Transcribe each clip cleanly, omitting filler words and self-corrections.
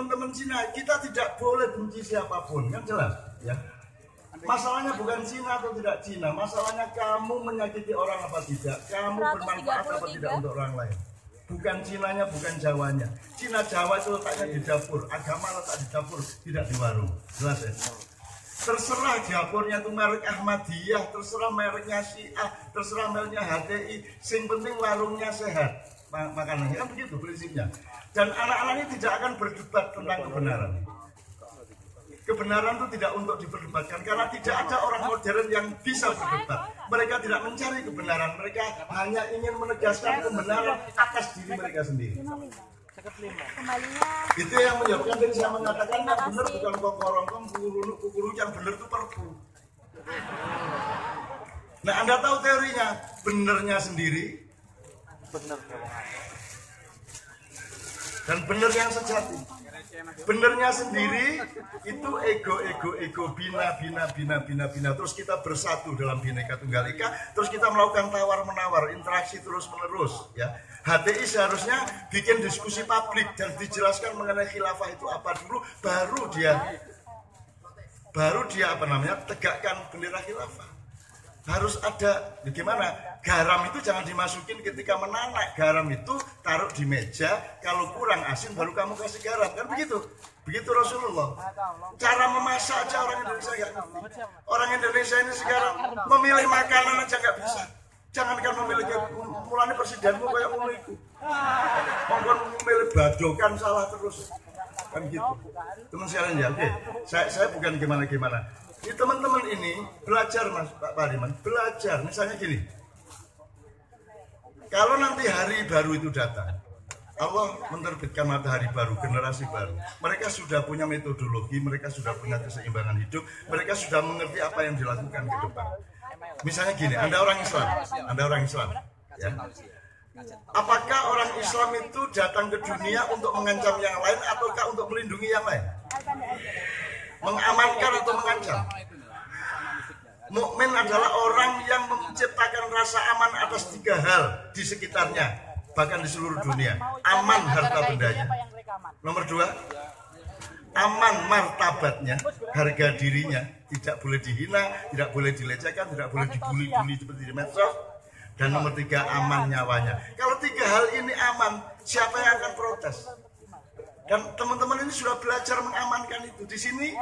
teman-teman Cina, kita tidak boleh benci siapapun, kan jelas ya. Masalahnya bukan Cina atau tidak Cina, masalahnya kamu menyakiti orang apa tidak, kamu bermanfaat apa tidak untuk orang lain. Bukan Cinanya, bukan Jawanya. Cina Jawa itu letaknya di dapur, agama letak di dapur, tidak di warung. Jelas ya? Terserah dapurnya itu merek Ahmadiyah, terserah mereknya Syiah, terserah mereknya HTI, sing penting warungnya sehat. Makanannya kan begitu prinsipnya. Dan anak-anak ini tidak akan berdebat tentang kebenaran. Kebenaran itu tidak untuk diperdebatkan karena tidak ada orang modern yang bisa berdebat. Mereka tidak mencari kebenaran, mereka hanya ingin menegaskan kebenaran atas diri mereka sendiri. Itu yang menyebabkan tadi saya mengatakan yang benar bukan kongkorongkong, kukuru yang benar itu perpu. Nah, Anda tahu teorinya, benernya sendiri dan benar yang sejati. Benernya sendiri itu ego, bina. Terus kita bersatu dalam Bhinneka Tunggal Ika. Terus kita melakukan tawar-menawar, interaksi terus-menerus. Ya, HTI seharusnya bikin diskusi publik dan dijelaskan mengenai khilafah itu apa dulu, baru dia tegakkan bendera khilafah. Harus ada, bagaimana? Garam itu jangan dimasukin ketika menanak. Garam itu taruh di meja, kalau kurang asin baru kamu kasih garam. Kan begitu? Begitu Rasulullah. Cara memasak aja orang Indonesia nggak ngerti. Orang Indonesia ini sekarang memilih makanan aja nggak bisa. Jangankan memilih, mulanya presidenmu kayak memilihku. Mungkin memilih badokan salah terus. Kan gitu. Teman sekalian ya, oke. Saya bukan gimana-gimana. Ini teman-teman ini belajar Mas Pak Pariman, belajar. Misalnya gini, kalau nanti hari baru itu datang, Allah menerbitkan matahari baru, generasi baru. Mereka sudah punya metodologi, mereka sudah punya keseimbangan hidup, mereka sudah mengerti apa yang dilakukan ke depan. Misalnya gini, Anda orang Islam, ya. Apakah orang Islam itu datang ke dunia untuk mengancam yang lain ataukah untuk melindungi yang lain? Mengamankan atau mengancam? Mukmin adalah orang yang menciptakan rasa aman atas 3 hal di sekitarnya, bahkan di seluruh dunia. Aman harta bendanya. Nomor 2, aman martabatnya, harga dirinya, tidak boleh dihina, tidak boleh dilecehkan, tidak boleh dibully-bully seperti di medsos. Dan nomor 3, aman nyawanya. Kalau 3 hal ini aman, siapa yang akan protes? Dan teman-teman ini sudah belajar mengamankan itu. Di sini,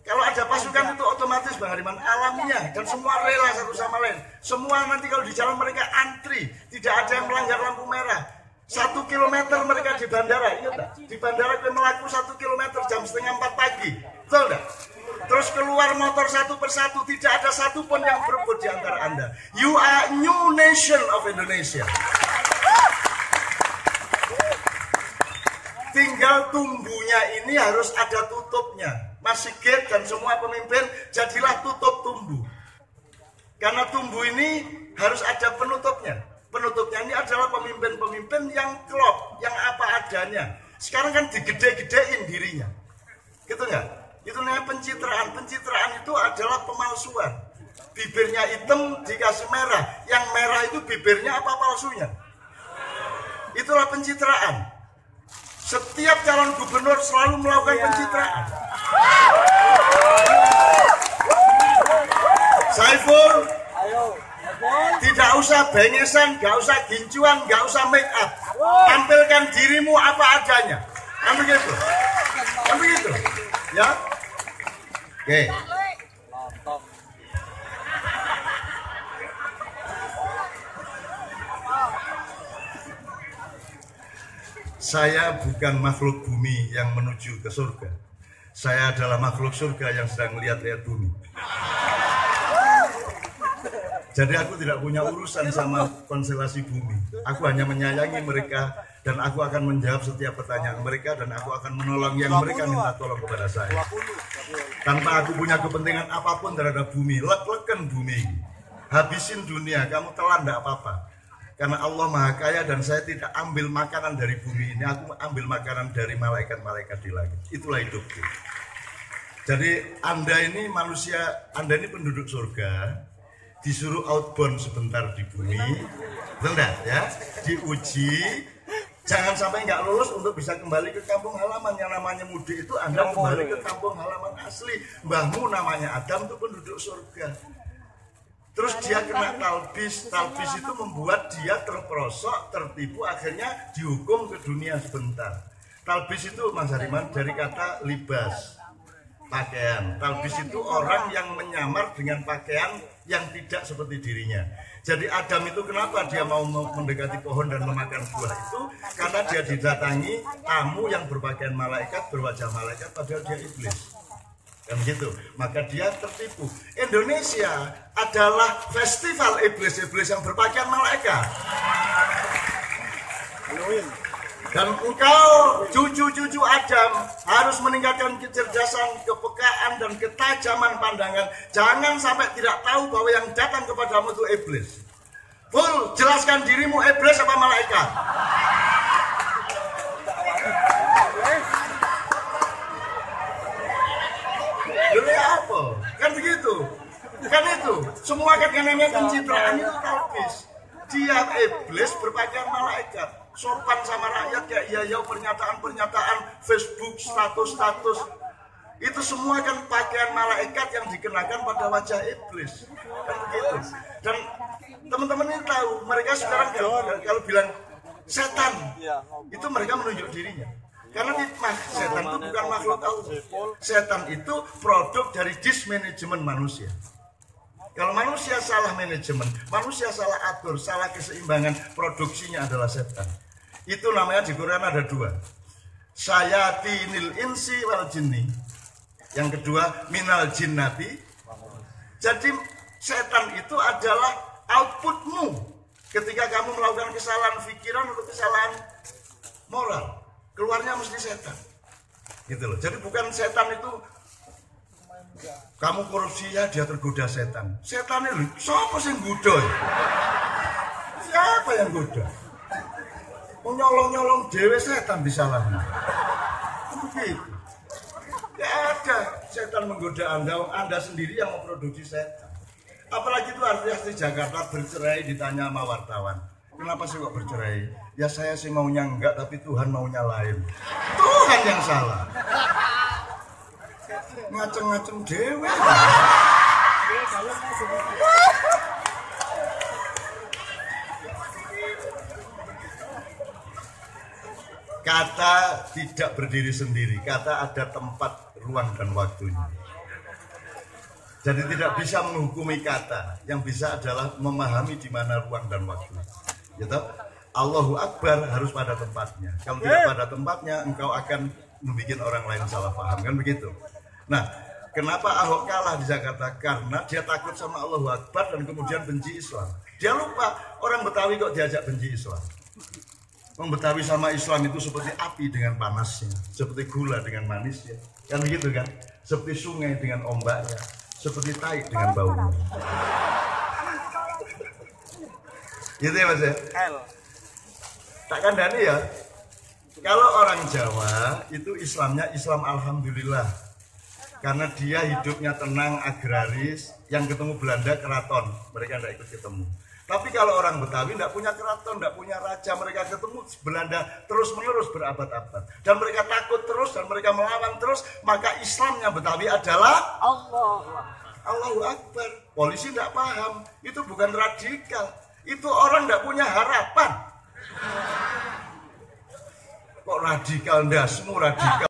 kalau ada pasukan itu otomatis Bang Hariman, alaminya. Dan semua rela satu sama lain. Semua nanti kalau di jalan mereka antri. Tidak ada yang melanggar lampu merah. 1 kilometer mereka di bandara. Ingat tak? Di bandara ke melaku 1 kilometer jam 3:30 pagi. Betul tak? Terus keluar motor satu persatu. Tidak ada satupun yang berebut di antara Anda. You are new nation of Indonesia. Tinggal tumbuhnya ini harus ada tutupnya. Mas Sigit dan semua pemimpin, jadilah tutup tumbuh. Karena tumbuh ini harus ada penutupnya. Penutupnya ini adalah pemimpin-pemimpin yang klop, yang apa adanya. Sekarang kan digede-gedein dirinya. Gitu nggak? Itu namanya pencitraan. Pencitraan itu adalah pemalsuan. Bibirnya hitam dikasih merah. Yang merah itu bibirnya apa palsunya? Itulah pencitraan. Setiap calon gubernur selalu melakukan pencitraan. Saiful, tidak usah bengesan, gak usah gincuan, gak usah make up. Tampilkan dirimu apa adanya. Kan begitu? Kan begitu? Ya? Oke. Saya bukan makhluk bumi yang menuju ke surga. Saya adalah makhluk surga yang sedang melihat-lihat bumi. Jadi aku tidak punya urusan sama konstelasi bumi. Aku hanya menyayangi mereka dan aku akan menjawab setiap pertanyaan mereka dan aku akan menolong yang mereka minta tolong kepada saya. Tanpa aku punya kepentingan apapun terhadap bumi. Lek-leken bumi. Habisin dunia, kamu telan tidak apa-apa. Karena Allah Maha Kaya dan saya tidak ambil makanan dari bumi ini, aku ambil makanan dari malaikat-malaikat di langit. Itulah hidupku. Jadi Anda ini manusia, Anda ini penduduk surga, disuruh outbound sebentar di bumi, benar ya? Diuji, Jangan sampai nggak lulus untuk bisa kembali ke kampung halaman. Yang namanya mudik itu Anda kembali ke kampung halaman asli. Mbahmu namanya Adam itu penduduk surga. Terus dia kena talbis. Talbis itu membuat dia terperosok, tertipu, akhirnya dihukum ke dunia sebentar. Talbis itu Mas Hariman dari kata libas, pakaian. Talbis itu orang yang menyamar dengan pakaian yang tidak seperti dirinya. Jadi Adam itu kenapa dia mau mendekati pohon dan memakan buah itu? Karena dia didatangi tamu yang berpakaian malaikat, berwajah malaikat, padahal dia iblis. Kan gitu. Maka dia tertipu. Indonesia adalah festival iblis-iblis yang berpakaian malaikat. Dan engkau, cucu-cucu Adam, harus meningkatkan kecerdasan, kepekaan, dan ketajaman pandangan. Jangan sampai tidak tahu bahwa yang datang kepadamu itu iblis. Full, jelaskan dirimu iblis apa malaikat. Dulu apa? Kan begitu. Kan itu. Semua kan pencitraan itu talbis. Dia iblis berpakaian malaikat. Sopan sama rakyat kayak iya pernyataan-pernyataan Facebook, status-status itu semua kan pakaian malaikat yang dikenakan pada wajah iblis kan begitu. Dan teman-teman ini tahu mereka sekarang kalau bilang setan itu mereka menunjuk dirinya karena setan itu bukan makhluk Allah. Setan itu produk dari dismanajemen manusia. Kalau manusia salah manajemen, manusia salah atur, salah keseimbangan, produksinya adalah setan. Itu namanya di Quran ada dua. Syayatinil insi wal jinni. Yang kedua minal jinnati. Jadi setan itu adalah outputmu ketika kamu melakukan kesalahan pikiran atau kesalahan moral. Keluarnya mesti setan. Gitu loh. Jadi bukan setan itu kamu korupsi ya dia tergoda setan. Setan itu siapa sih yang goda? Siapa yang goda? Nyolong-nyolong dewe setan disalahkan. Begitu. Gak ada setan menggoda Anda sendiri yang memproduksi setan. Apalagi itu artis di Jakarta bercerai ditanya sama wartawan. Kenapa sih kok bercerai? Ya saya sih maunya enggak tapi Tuhan maunya lain. Tuhan yang salah. Ngaceng-ngaceng dewe. Kata tidak berdiri sendiri, kata ada tempat, ruang dan waktunya. Jadi tidak bisa menghukumi kata, yang bisa adalah memahami di mana ruang dan waktu. Gitu? Allahu Akbar harus pada tempatnya. Kalau tidak pada tempatnya, engkau akan membuat orang lain salah paham, kan begitu. Nah, kenapa Ahok kalah di Jakarta? Karena dia takut sama Allahu Akbar dan kemudian benci Islam. Dia lupa orang Betawi kok diajak benci Islam. Orang Betawi sama Islam itu seperti api dengan panasnya, seperti gula dengan manisnya, kan begitu kan? Seperti sungai dengan ombaknya, seperti tai dengan baunya. Gitu ya Mas ya? Tak kandani ya. Kalau orang Jawa itu Islamnya Islam alhamdulillah. Karena dia hidupnya tenang, agraris, yang ketemu Belanda keraton, mereka tidak ikut ketemu. Tapi kalau orang Betawi tidak punya keraton, tidak punya raja, mereka ketemu Belanda terus-menerus berabad-abad. Dan mereka takut terus dan mereka melawan terus, maka Islamnya Betawi adalah Allahu Akbar. Polisi tidak paham, itu bukan radikal. Itu orang tidak punya harapan. Kok radikal? Nggak, semua radikal.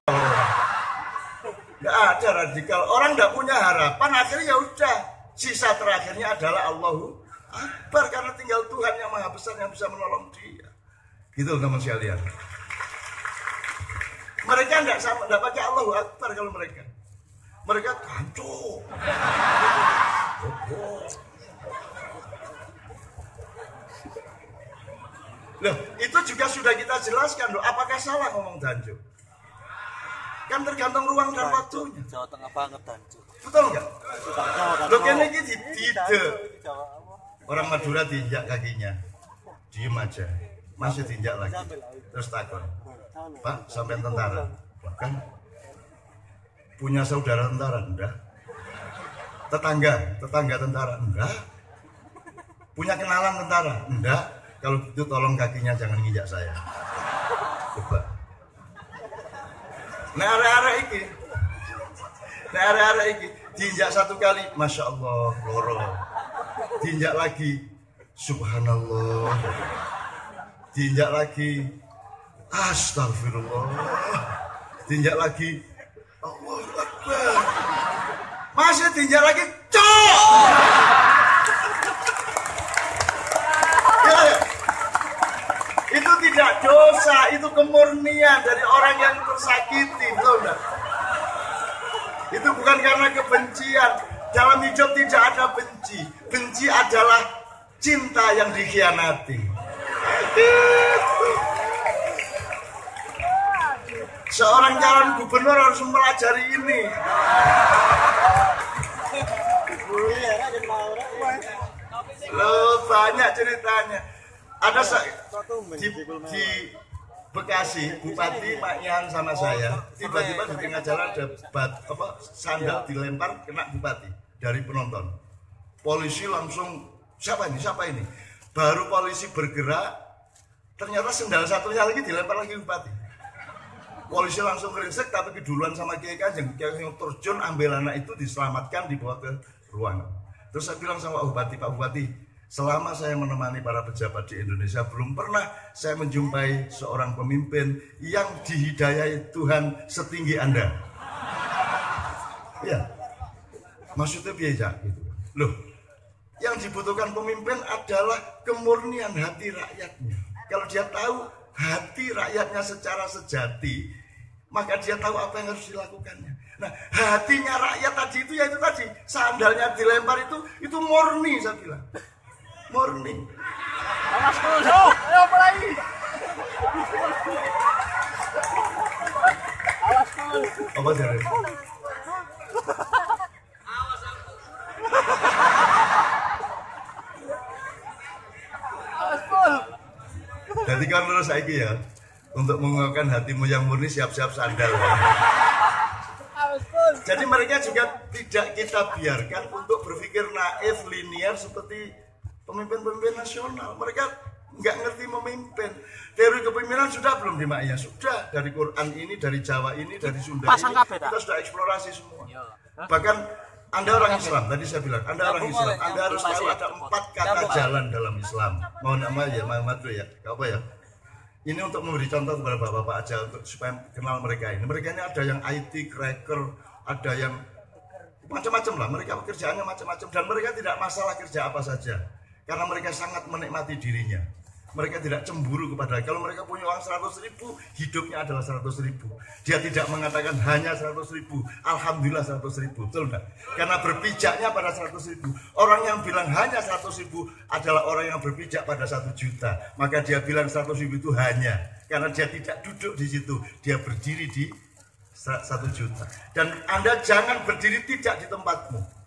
Nggak ada radikal. Orang tidak punya harapan, akhirnya ya udah. Sisa terakhirnya adalah Allahu Akbar, karena tinggal Tuhan yang Maha Besar yang bisa menolong dia. Gitu teman sekalian. Mereka enggak sama, enggak pakai Allahu Akbar kalau mereka. Mereka hancur. Loh, itu juga sudah kita jelaskan loh. Apakah salah ngomong danjo? Kan tergantung ruang dan waktunya. Jawa Tengah banget danjo. Betul enggak? Loh, kene iki tidak. Orang Madura diinjak kakinya, diem aja, masih diinjak lagi, terus takon, Pak, sampai tentara, kan punya saudara tentara, enggak? Tetangga tentara, enggak? Punya kenalan tentara, enggak? Kalau gitu tolong kakinya jangan nginjak saya. Coba. Nah arek-arek iki diinjak satu kali, masya Allah, loro. Diinjak lagi, subhanallah. Diinjak lagi, astagfirullah. Diinjak lagi, Allahu Akbar. Masih diinjak lagi, cok. Ya. Itu tidak dosa, itu kemurnian dari orang yang tersakiti, betul enggak? Itu bukan karena kebencian. Dalam hidup tidak ada benci. Benci adalah cinta yang dikhianati. Seorang calon gubernur harus mempelajari ini. Loh, banyak ceritanya. Ada di Bekasi, Bupati Maknyan sama saya, tiba-tiba di tengah jalan ada sandal dilempar kena Bupati dari penonton. Polisi langsung, siapa ini? Baru polisi bergerak, ternyata sandal satunya lagi dilempar lagi Bupati. Polisi langsung ngerinsek, tapi keduluan sama Kiai Kanjeng. Kiai Kanjeng terjun, ambil anak itu, diselamatkan, dibawa ke ruangan. Terus saya bilang sama Pak Bupati, selama saya menemani para pejabat di Indonesia, belum pernah saya menjumpai seorang pemimpin yang dihidayai Tuhan setinggi Anda. Ya, maksudnya biasa gitu. Loh, yang dibutuhkan pemimpin adalah kemurnian hati rakyatnya. Kalau dia tahu hati rakyatnya secara sejati, maka dia tahu apa yang harus dilakukannya. Nah, hatinya rakyat tadi itu ya itu tadi, sandalnya dilempar itu murni, saya bilang. Murni. Awas dulu, ayo mulai. Awas dulu. Apa dari? Awas dulu. Jadi kan terus saiki ya, untuk mengungkapkan hatimu yang murni siap-siap sandal. Ya. Jadi mereka juga tidak kita biarkan untuk berpikir naif, linear seperti pemimpin-pemimpin nasional. Mereka nggak ngerti memimpin. Teori kepemimpinan sudah belum di Maknya? Sudah. Dari Quran ini, dari Jawa ini, dari Sunda ini, kita sudah eksplorasi semua. Bahkan Anda orang Islam, tadi saya bilang, Anda orang Islam, Anda harus tahu ada 4 kata jalan dalam Islam. Mau nama ya, Muhammad ya, apa ya? Ini untuk memberi contoh kepada bapak-bapak aja, untuk supaya kenal mereka ini. Mereka ini ada yang IT, cracker, ada yang macam-macam lah. Mereka pekerjaannya macam-macam dan mereka tidak masalah kerja apa saja. Karena mereka sangat menikmati dirinya. Mereka tidak cemburu kepada, kalau mereka punya uang 100.000, hidupnya adalah 100.000. Dia tidak mengatakan hanya 100.000, alhamdulillah 100.000, betul enggak? Karena berpijaknya pada 100.000. Orang yang bilang hanya 100.000 adalah orang yang berpijak pada 1 juta. Maka dia bilang 100.000 itu hanya, karena dia tidak duduk di situ, dia berdiri di 1 juta. Dan Anda jangan berdiri tidak di tempatmu.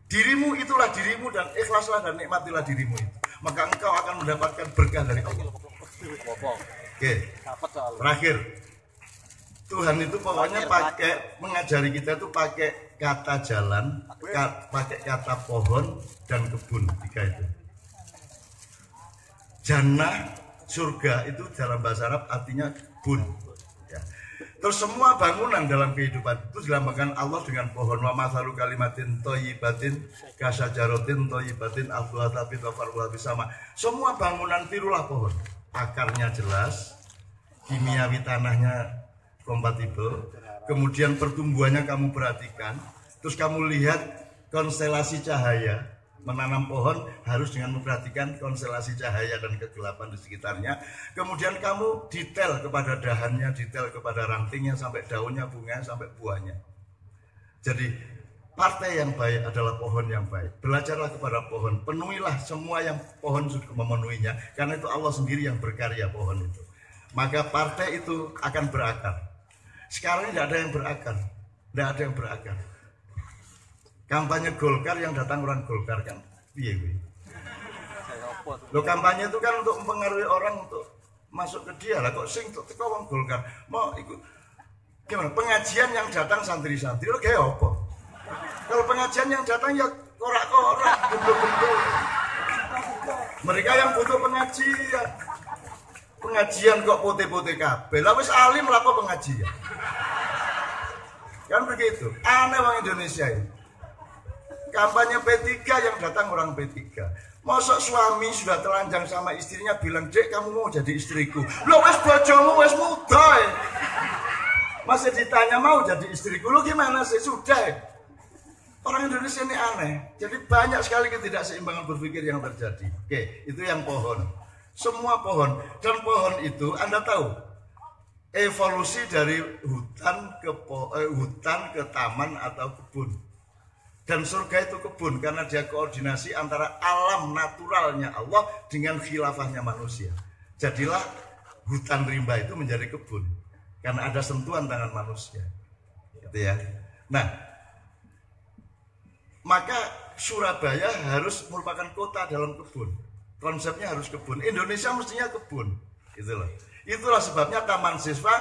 Dirimu itulah dirimu dan ikhlaslah dan nikmatilah dirimu itu. Maka engkau akan mendapatkan berkah dari Allah. Oke, terakhir. Tuhan itu pokoknya mengajari kita itu pakai kata jalan, pakai kata pohon dan kebun, 3 itu. Jannah, surga itu dalam bahasa Arab artinya kebun. Ya. Terus semua bangunan dalam kehidupan itu dilambangkan Allah dengan pohon. Wa masalu kalimatin thayyibatin kasyajarotin thayyibatin asluha thabit wa far'uha sama. Semua bangunan tirulah pohon. Akarnya jelas, kimiawi tanahnya kompatibel, kemudian pertumbuhannya kamu perhatikan, terus kamu lihat konstelasi cahaya. Menanam pohon harus dengan memperhatikan konstelasi cahaya dan kegelapan di sekitarnya. Kemudian kamu detail kepada dahannya, detail kepada rantingnya, sampai daunnya, bunganya, sampai buahnya. Jadi partai yang baik adalah pohon yang baik. Belajarlah kepada pohon, penuhilah semua yang pohon sudah memenuhinya. Karena itu Allah sendiri yang berkarya pohon itu. Maka partai itu akan berakar. Sekarang ini tidak ada yang berakar. Tidak ada yang berakar. Kampanye Golkar yang datang orang Golkar kan piye kuwi. Lo kampanye itu kan untuk mempengaruhi orang untuk masuk ke dia lah, kok sing teko wong Golkar. Mau ikut gimana? Pengajian yang datang santri-santri lo kayak apa? Kalau pengajian yang datang ya korak-korak, bentuk-bentuk. Mereka yang butuh pengajian. Pengajian kok putih-putih kabeh. Lah wis alim lah kok pengajian. Kan begitu. Aneh orang Indonesia ini. Kampanye P3 yang datang orang P3. Masa suami sudah telanjang sama istrinya bilang, "Dek, kamu mau jadi istriku." Loh wes bojomu wes muda. Masih ditanya mau jadi istriku. Lu gimana sih? Sudah. Orang Indonesia ini aneh. Jadi banyak sekali ketidakseimbangan berpikir yang terjadi. Oke, itu yang pohon. Semua pohon. Dan pohon itu Anda tahu evolusi dari hutan ke taman atau kebun. Dan surga itu kebun karena dia koordinasi antara alam naturalnya Allah dengan khilafahnya manusia. Jadilah hutan rimba itu menjadi kebun karena ada sentuhan tangan manusia. Gitu ya. Nah, maka Surabaya harus merupakan kota dalam kebun. Konsepnya harus kebun. Indonesia mestinya kebun. Gitu loh. Itulah sebabnya taman siswa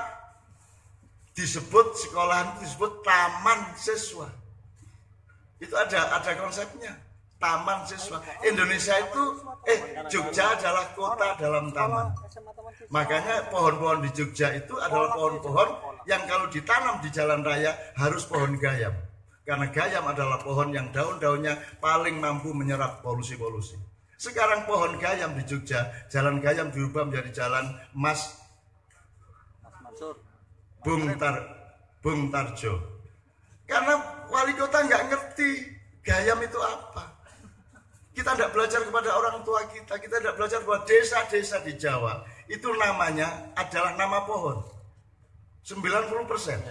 disebut sekolahan itu disebut taman siswa. Itu ada konsepnya. Taman siswa. Indonesia itu Jogja adalah kota dalam taman. Makanya pohon-pohon di Jogja itu adalah pohon-pohon yang kalau ditanam di jalan raya harus pohon gayam. Karena gayam adalah pohon yang daun-daunnya paling mampu menyerap polusi-polusi. Sekarang pohon gayam di Jogja, jalan gayam dirubah menjadi jalan Mas Bung Tarjo. Karena wali kota nggak ngerti gayam itu apa. Kita tidak belajar kepada orang tua kita tidak belajar bahwa desa-desa di Jawa itu namanya adalah nama pohon. 90%.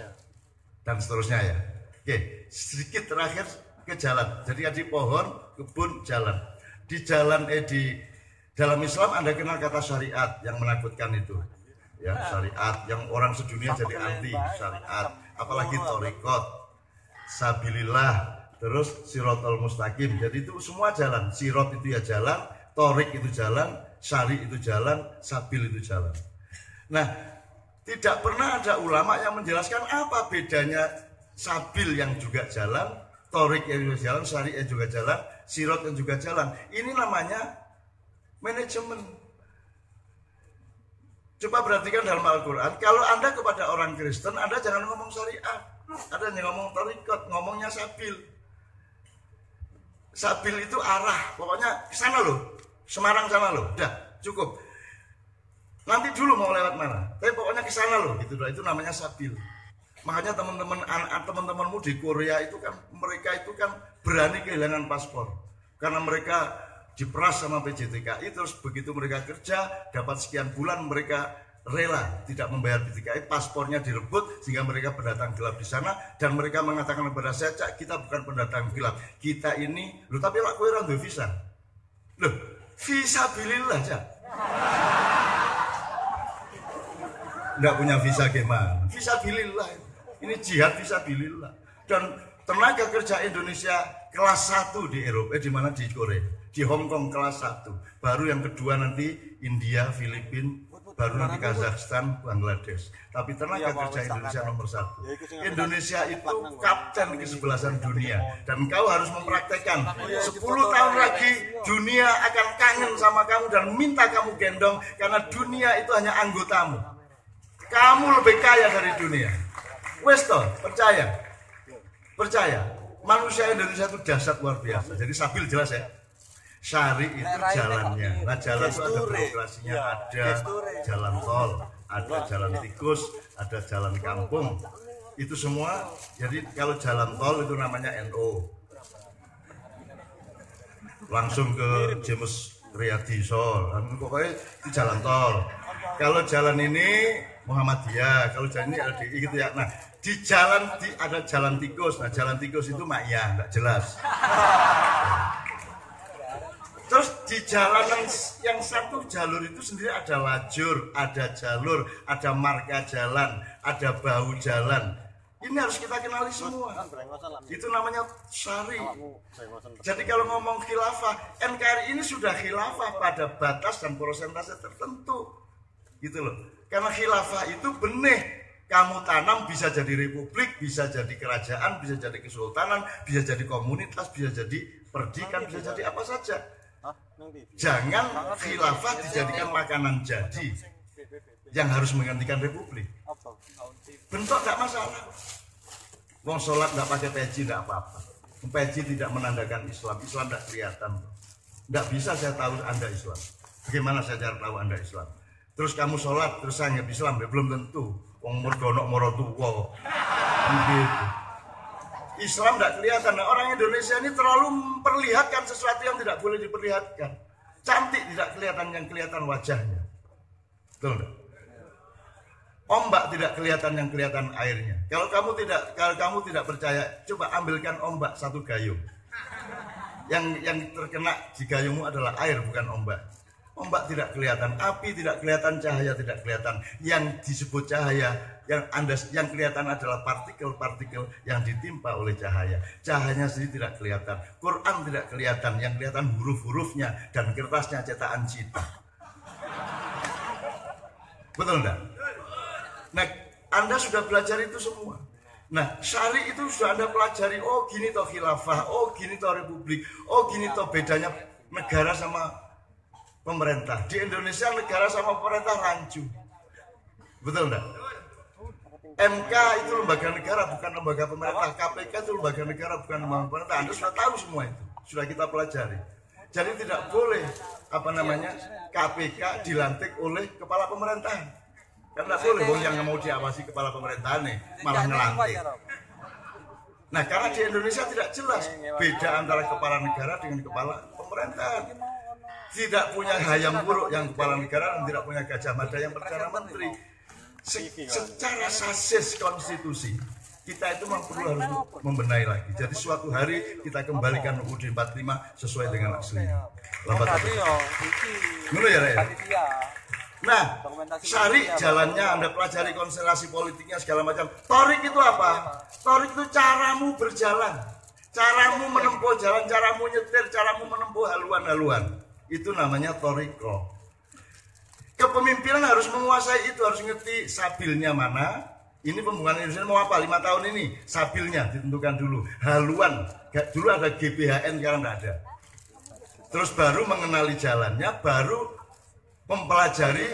Dan seterusnya ya. Oke, sedikit terakhir ke jalan. Jadi di pohon, kebun, jalan. Di jalan di dalam Islam Anda kenal kata syariat yang menakutkan itu. Ya, syariat yang orang sedunia jadi anti syariat, apalagi thariqat, sabilillah, terus sirotol mustaqim. Jadi itu semua jalan. Sirot itu ya jalan, thariq itu jalan, syari itu jalan, sabil itu jalan. Nah, tidak pernah ada ulama yang menjelaskan apa bedanya sabil yang juga jalan, thariq yang juga jalan, syari yang juga jalan, sirot yang juga jalan. Ini namanya manajemen. Coba perhatikan dalam Al-Quran. Kalau Anda kepada orang Kristen, Anda jangan ngomong syariat. Anda hanya ngomong thariqat, ngomongnya sabil. Sabil itu arah, pokoknya ke sana loh. Semarang sana loh. Udah, cukup. Nanti dulu mau lewat mana. Tapi pokoknya ke sana loh, gitu loh. Itu namanya sabil. Makanya teman-temanmu di Korea itu kan mereka itu kan berani kehilangan paspor karena mereka diperas sama PJTKI. Terus begitu mereka kerja dapat sekian bulan mereka rela tidak membayar PJTKI, paspornya direbut sehingga mereka pendatang gelap di sana. Dan mereka mengatakan kepada saya, "Cak, kita bukan pendatang gelap, kita ini loh tapi lak kowe ora duwe visa." Loh, visa bilillah, Cak. Nggak punya visa gimana? Visa bilillah. Ini jihad fisabilillah. Dan tenaga kerja Indonesia kelas 1 di Eropa, di mana di Korea, di Hong Kong kelas 1. Baru yang kedua nanti India, Filipina, baru nanti Kazakhstan, Bangladesh. Tapi tenaga kerja Indonesia nomor 1. Indonesia itu kapten kesebelasan dunia. Dan kau harus mempraktekkan 10 tahun lagi dunia akan kangen sama kamu dan minta kamu gendong karena dunia itu hanya anggotamu. Kamu lebih kaya dari dunia. Wes toh, percaya. Manusia Indonesia itu dahsyat luar biasa. Jadi sabil jelas ya. Syari itu jalannya. Nah, jalan itu ada birokrasinya, ada jalan tol, ada jalan tikus, ada jalan kampung. Itu semua. Jadi kalau jalan tol itu namanya NO. Langsung ke James Riyadi Sol. Pokoknya itu jalan tol. Kalau jalan ini Muhammadiyah, kalau jalan ini LDI gitu ya. Nah, di jalan ada jalan tikus. Nah, jalan tikus itu makya, nggak jelas. Terus di jalan yang satu jalur itu sendiri ada lajur, ada jalur, ada marka jalan, ada bahu jalan. Ini harus kita kenali semua. Itu namanya syari. Jadi kalau ngomong khilafah, NKRI ini sudah khilafah pada batas dan persentase tertentu. Gitu loh. Karena khilafah itu benih. Kamu tanam bisa jadi republik, bisa jadi kerajaan, bisa jadi kesultanan, bisa jadi komunitas, bisa jadi perdikan, bisa jadi apa saja. Jangan khilafah dijadikan makanan jadi. yang harus menggantikan republik. Bentuk nggak masalah. Wong sholat nggak pakai peci nggak apa-apa. Peci tidak menandakan Islam. Islam nggak kelihatan. Nggak bisa saya tahu Anda Islam. Bagaimana saya cara tahu Anda Islam? Terus kamu sholat, terus saya nggak Islam, ya belum tentu. Wong merdonok morotuwo. Gitu. Islam nggak kelihatan. Nah, orang Indonesia ini terlalu memperlihatkan sesuatu yang tidak boleh diperlihatkan. Cantik tidak kelihatan, yang kelihatan wajahnya. Betul enggak? Ombak tidak kelihatan, yang kelihatan airnya. Kalau kamu tidak percaya, coba ambilkan ombak satu gayung. Yang terkena di gayungmu adalah air, bukan ombak. Ombak tidak kelihatan, api tidak kelihatan, cahaya tidak kelihatan. Yang disebut cahaya, yang kelihatan adalah partikel-partikel yang ditimpa oleh cahaya. Cahayanya sendiri tidak kelihatan. Quran tidak kelihatan, yang kelihatan huruf-hurufnya dan kertasnya cetakan Cita. Betul enggak? Nah, Anda sudah belajar itu semua. Nah, syari itu sudah Anda pelajari. Oh, gini toh khilafah, oh gini toh republik, oh gini toh bedanya negara sama pemerintah. Di Indonesia negara sama pemerintah rancu. Betul enggak? MK itu lembaga negara, bukan lembaga pemerintah. KPK itu lembaga negara, bukan lembaga pemerintah. Anda sudah tahu semua itu, sudah kita pelajari. Jadi tidak boleh KPK dilantik oleh kepala pemerintahan. Kan tidak boleh, yang mau diawasi kepala pemerintahan nih malah ngelantik. Nah, karena di Indonesia tidak jelas beda antara kepala negara dengan kepala pemerintahan. Tidak punya hayam buruk yang kepala negara dan tidak punya gajah mada yang perdana menteri. Secara sasis konstitusi kita itu memang perlu harus membenahi lagi. Jadi suatu hari kita kembalikan UUD 45 sesuai dengan aslinya. Lambat tapi ya, nah, syari jalannya Anda pelajari konstelasi politiknya segala macam. Torik itu apa? Torik itu caramu berjalan, caramu menempuh jalan, caramu nyetir, caramu menempuh haluan-haluan. Itu namanya toriko. Kepemimpinan harus menguasai itu, harus ngerti sabilnya mana. Ini pembangunan Indonesia mau apa? 5 tahun ini sabilnya ditentukan dulu. Haluan, dulu ada GBHN, sekarang tidak ada. Terus baru mengenali jalannya, baru mempelajari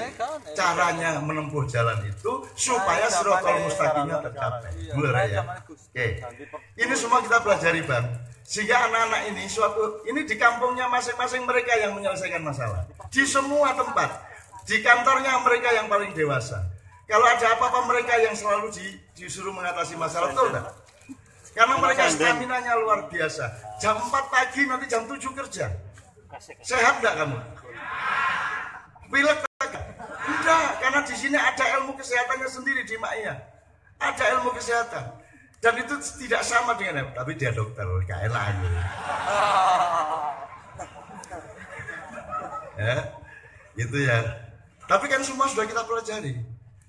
caranya menempuh jalan itu supaya sirotol mustaqimnya tercapai. Mulai ya. Oke. Ini semua kita pelajari, Bang. Sehingga anak-anak ini di kampungnya masing-masing mereka yang menyelesaikan masalah. Di semua tempat. Di kantornya mereka yang paling dewasa. Kalau ada apa-apa mereka yang selalu disuruh mengatasi masalah, betul enggak? Karena mereka stamina-nya luar biasa. Jam 4 pagi nanti jam 7 kerja. Sehat enggak kamu? Pilek enggak, karena di sini ada ilmu kesehatannya sendiri di Ma'iyah. Ada ilmu kesehatan. Dan itu tidak sama dengan tapi dia dokter, gak enak gitu. Ya, itu ya. Tapi kan semua sudah kita pelajari.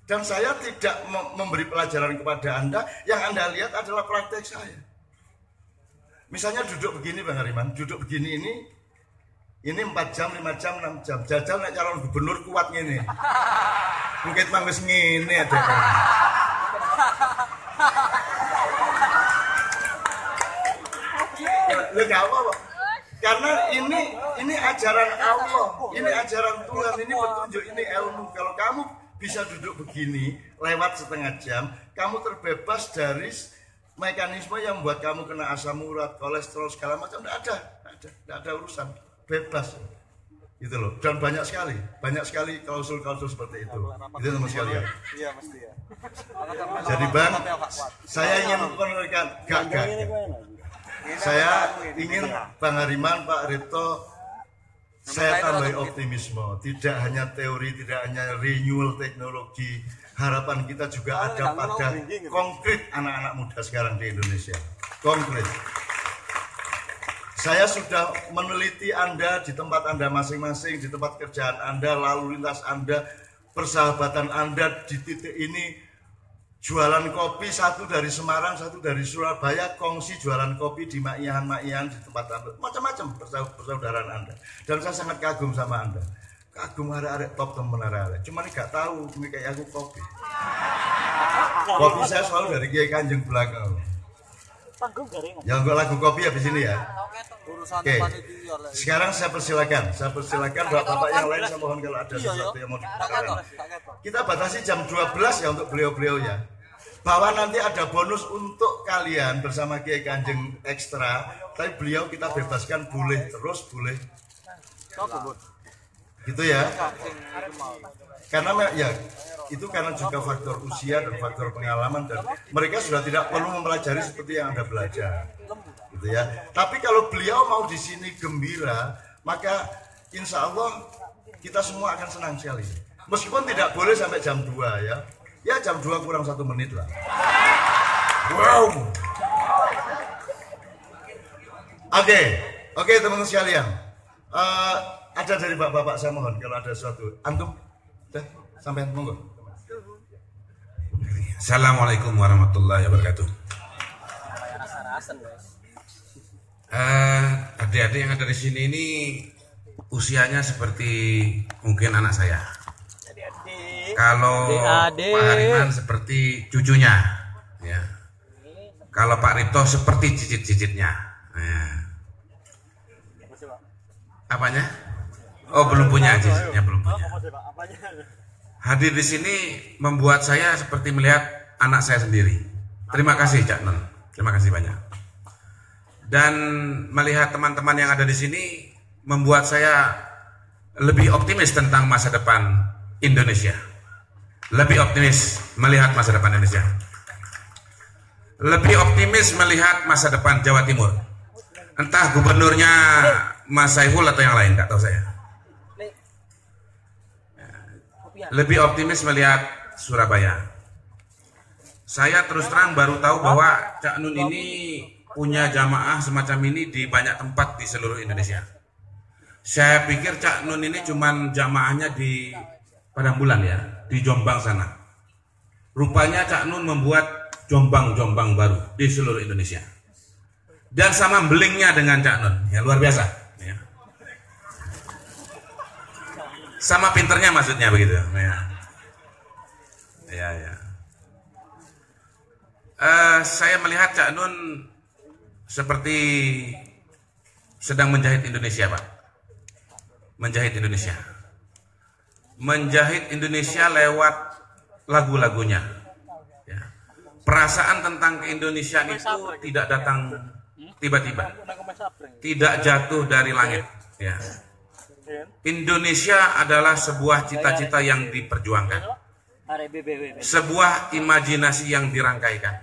Dan saya tidak memberi pelajaran kepada Anda, yang Anda lihat adalah praktek saya. Misalnya duduk begini Bang Hariman, duduk begini ini 4 jam, 5 jam, 6 jam. Jajal nek calon gubernur kuat ngene. Mungkin mang wis ngene ada. Lu gak apa-apa. Karena ini ajaran Allah, ini ajaran Tuhan, ini petunjuk, ini ilmu. Kalau kamu bisa duduk begini lewat setengah jam, kamu terbebas dari mekanisme yang membuat kamu kena asam urat, kolesterol segala macam. Tidak ada urusan. Bebas gitu loh, dan banyak sekali klausul-klausul seperti itu teman sekalian. Iya mesti ya. Jadi Bang, saya ingin menyampaikan gagah. Saya ingin Bang Hariman, Pak Rito, saya tambahi optimisme. Tidak hanya teori, tidak hanya renewal teknologi. Harapan kita juga ada pada konkret anak-anak muda sekarang di Indonesia. Konkret. Saya sudah meneliti Anda di tempat Anda masing-masing, di tempat kerjaan Anda, lalu lintas Anda, persahabatan Anda di titik ini. Jualan kopi, satu dari Semarang, satu dari Surabaya, kongsi jualan kopi di Ma'iyahan di tempat Anda. Macam-macam persaudaraan Anda. Dan saya sangat kagum sama Anda. Kagum arek-arek top temen arek-arek. Cuma ini gak tahu, ini kayak aku kopi. Kopi saya selalu dari Kiai Kanjeng belakang. Yang untuk lagu kopi habis ini ya. Urusan Oke. panitia lah. Sekarang saya persilakan bapak-bapak yang lain, saya mohon kalau ada sesuatu yang mau dikatakan. Kita batasi jam 12 ya untuk beliau-beliau ya. Bahwa nanti ada bonus untuk kalian bersama Kiai Kanjeng ekstra, tapi beliau kita bebaskan boleh terus boleh. Gitu ya. Karena ya itu karena juga faktor usia dan faktor pengalaman, dan mereka sudah tidak perlu mempelajari seperti yang Anda belajar. Gitu ya. Tapi kalau beliau mau di sini gembira, maka insya Allah kita semua akan senang sekali. Meskipun tidak boleh sampai jam 2 ya. Ya jam 2 kurang 1 menit lah. Wow. Oke teman-teman sekalian. Ada dari bapak-bapak, saya mohon kalau ada sesuatu. Antum, sampai monggo. Assalamualaikum warahmatullahi wabarakatuh. Adik-adik yang ada di sini ini usianya seperti mungkin anak saya. Kalau Pak Hariman seperti cucunya, ya. Kalau Pak Rito seperti cicit-cicitnya. Ya. Apanya? Oh, belum punya cicitnya, belum punya. Hadir di sini membuat saya seperti melihat anak saya sendiri. Terima kasih Cak Nun, terima kasih banyak. Dan melihat teman-teman yang ada di sini membuat saya lebih optimis tentang masa depan Indonesia. Lebih optimis melihat masa depan Indonesia. Lebih optimis melihat masa depan Jawa Timur. Entah gubernurnya Mas Saiful atau yang lain, nggak tahu saya. Lebih optimis melihat Surabaya. Saya terus terang baru tahu bahwa Cak Nun ini punya jamaah semacam ini di banyak tempat di seluruh Indonesia. Saya pikir Cak Nun ini cuman jamaahnya di Padang Bulan ya, di Jombang sana. Rupanya Cak Nun membuat Jombang-Jombang baru di seluruh Indonesia. Dan sama belingnya dengan Cak Nun, ya luar biasa. Ya. Sama pinternya maksudnya begitu. Ya. Saya melihat Cak Nun seperti sedang menjahit Indonesia, Pak. Menjahit Indonesia. Menjahit Indonesia lewat lagu-lagunya. Ya. Perasaan tentang keindonesiaan itu tidak datang tiba-tiba. Tidak jatuh dari langit. Ya. Indonesia adalah sebuah cita-cita yang diperjuangkan. Sebuah imajinasi yang dirangkaikan.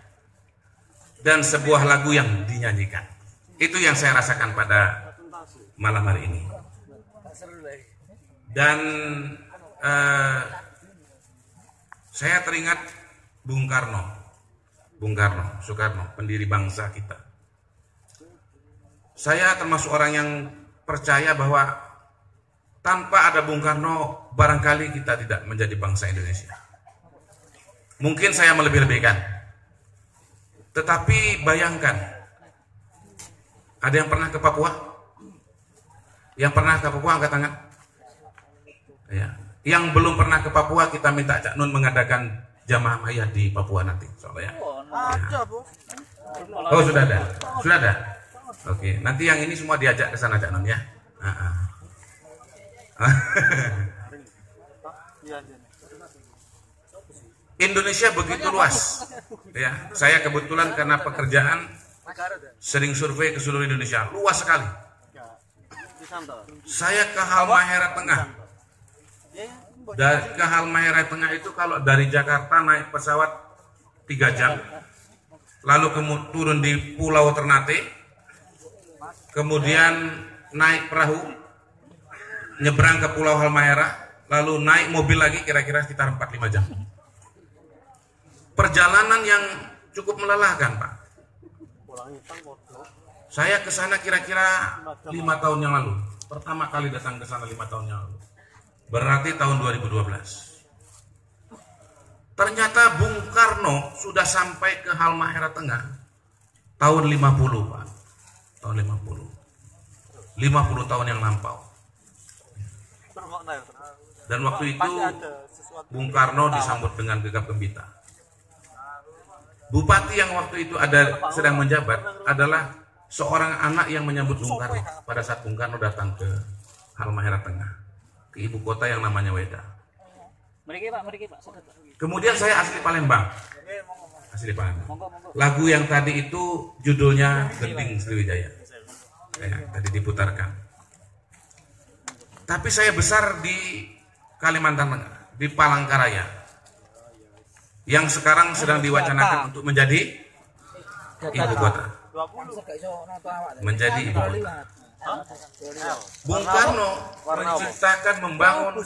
Dan sebuah lagu yang dinyanyikan. Itu yang saya rasakan pada malam hari ini. Dan saya teringat Bung Karno, Soekarno, pendiri bangsa kita. Saya termasuk orang yang percaya bahwa tanpa ada Bung Karno, barangkali kita tidak menjadi bangsa Indonesia. Mungkin saya melebih-lebihkan. Tetapi bayangkan, ada yang pernah ke Papua? Yang pernah ke Papua angkat tangan. Ya. Yang belum pernah ke Papua, kita minta Cak Nun mengadakan jamaah maya di Papua nanti, soalnya. Ya. Oh sudah ada. Oke, nanti yang ini semua diajak ke sana Cak Nun ya. Indonesia begitu luas, ya. Saya kebetulan karena pekerjaan sering survei ke seluruh Indonesia, luas sekali. Saya ke Halmahera Tengah. Dari ke Halmahera Tengah itu kalau dari Jakarta naik pesawat 3 jam, lalu turun di Pulau Ternate, kemudian naik perahu, nyebrang ke Pulau Halmahera, lalu naik mobil lagi kira-kira sekitar 4-5 jam. Perjalanan yang cukup melelahkan, Pak. Saya ke sana kira-kira 5 tahun yang lalu. Pertama kali datang ke sana 5 tahun yang lalu. Berarti tahun 2012. Ternyata Bung Karno sudah sampai ke Halmahera Tengah tahun 50, Pak. Tahun 50. 50 tahun yang lampau. Dan waktu itu Bung Karno disambut dengan gegap gempita. Bupati yang waktu itu sedang menjabat adalah seorang anak yang menyambut Bung Karno pada saat Bung Karno datang ke Halmahera Tengah, ke ibu kota yang namanya Wedah. Mriki, Pak. Kemudian saya asli Palembang. Asli Palembang. Lagu yang tadi itu judulnya Genting Sriwijaya. Ya, tadi diputarkan. Tapi saya besar di Kalimantan Tengah, di Palangkaraya, yang sekarang sedang diwacanakan untuk menjadi ibu kota. Menjadi ibu kota. Bung Karno menciptakan, membangun